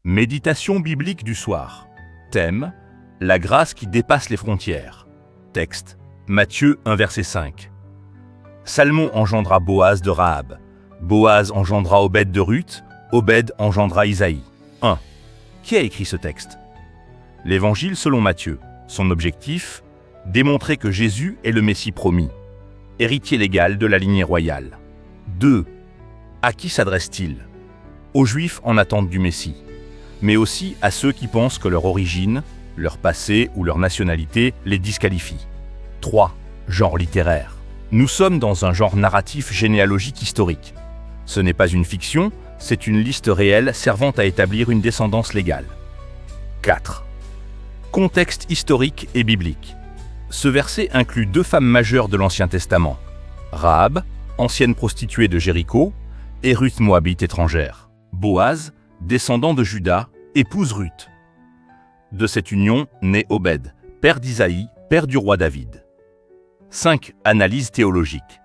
Méditation biblique du soir. Thème: la grâce qui dépasse les frontières. Texte: Matthieu 1 verset 5. Salmon engendra Boaz de Rahab. Boaz engendra Obed de Ruth. Obed engendra Isaïe. 1. Qui a écrit ce texte? L'Évangile selon Matthieu. Son objectif: démontrer que Jésus est le Messie promis, héritier légal de la lignée royale. 2. À qui s'adresse-t-il? Aux Juifs en attente du Messie, mais aussi à ceux qui pensent que leur origine, leur passé ou leur nationalité les disqualifient. 3. Genre littéraire. Nous sommes dans un genre narratif généalogique historique. Ce n'est pas une fiction, c'est une liste réelle servant à établir une descendance légale. 4. Contexte historique et biblique. Ce verset inclut deux femmes majeures de l'Ancien Testament: Rahab, ancienne prostituée de Jéricho, et Ruth Moabite étrangère. Boaz, descendant de Juda, épouse Ruth. De cette union naît Obed, père d'Isaïe, père du roi David. 5. Analyse théologique.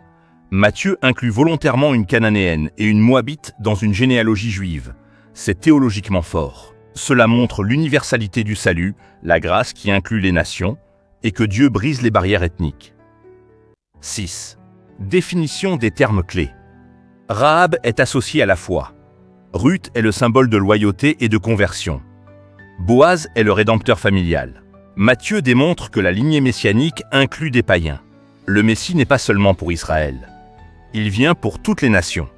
Matthieu inclut volontairement une Cananéenne et une Moabite dans une généalogie juive. C'est théologiquement fort. Cela montre l'universalité du salut, la grâce qui inclut les nations, et que Dieu brise les barrières ethniques. 6. Définition des termes clés. Rahab est associée à la foi. Ruth est le symbole de loyauté et de conversion. Boaz est le rédempteur familial. Matthieu démontre que la lignée messianique inclut des païens. Le Messie n'est pas seulement pour Israël. Il vient pour toutes les nations.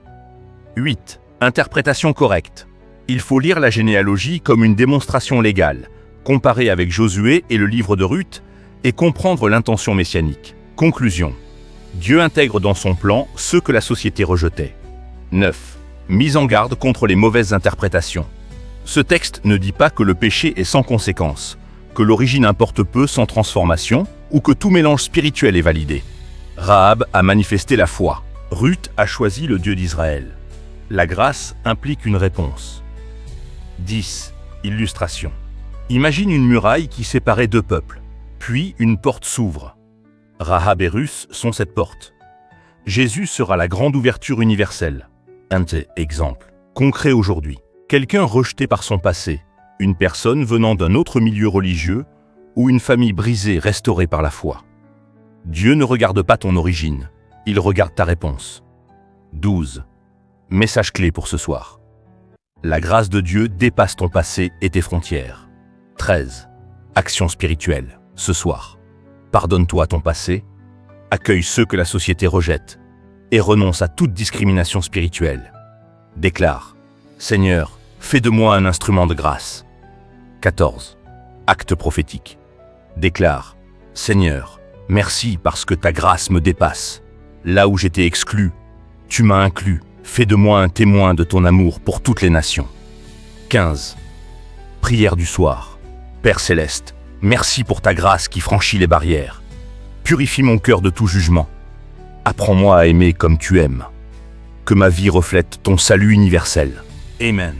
8. Interprétation correcte. Il faut lire la généalogie comme une démonstration légale, comparer avec Josué et le livre de Ruth, et comprendre l'intention messianique. Conclusion. Dieu intègre dans son plan ceux que la société rejetait. 9. Mise en garde contre les mauvaises interprétations. Ce texte ne dit pas que le péché est sans conséquence, que l'origine importe peu sans transformation, ou que tout mélange spirituel est validé. Rahab a manifesté la foi. Ruth a choisi le Dieu d'Israël. La grâce implique une réponse. 10. Illustration. Imagine une muraille qui séparait deux peuples. Puis une porte s'ouvre. Rahab et Ruth sont cette porte. Jésus sera la grande ouverture universelle. Un exemple concret aujourd'hui. Quelqu'un rejeté par son passé, une personne venant d'un autre milieu religieux, ou une famille brisée restaurée par la foi. Dieu ne regarde pas ton origine, il regarde ta réponse. 12. Message clé pour ce soir. La grâce de Dieu dépasse ton passé et tes frontières. 13. Action spirituelle. Ce soir, pardonne-toi ton passé, accueille ceux que la société rejette et renonce à toute discrimination spirituelle. Déclare: Seigneur, fais de moi un instrument de grâce. 14. Acte prophétique. Déclare: Seigneur, merci parce que ta grâce me dépasse. Là où j'étais exclu, tu m'as inclus. Fais de moi un témoin de ton amour pour toutes les nations. 15. Prière du soir. Père céleste, merci pour ta grâce qui franchit les barrières. Purifie mon cœur de tout jugement. Apprends-moi à aimer comme tu aimes. Que ma vie reflète ton salut universel. Amen.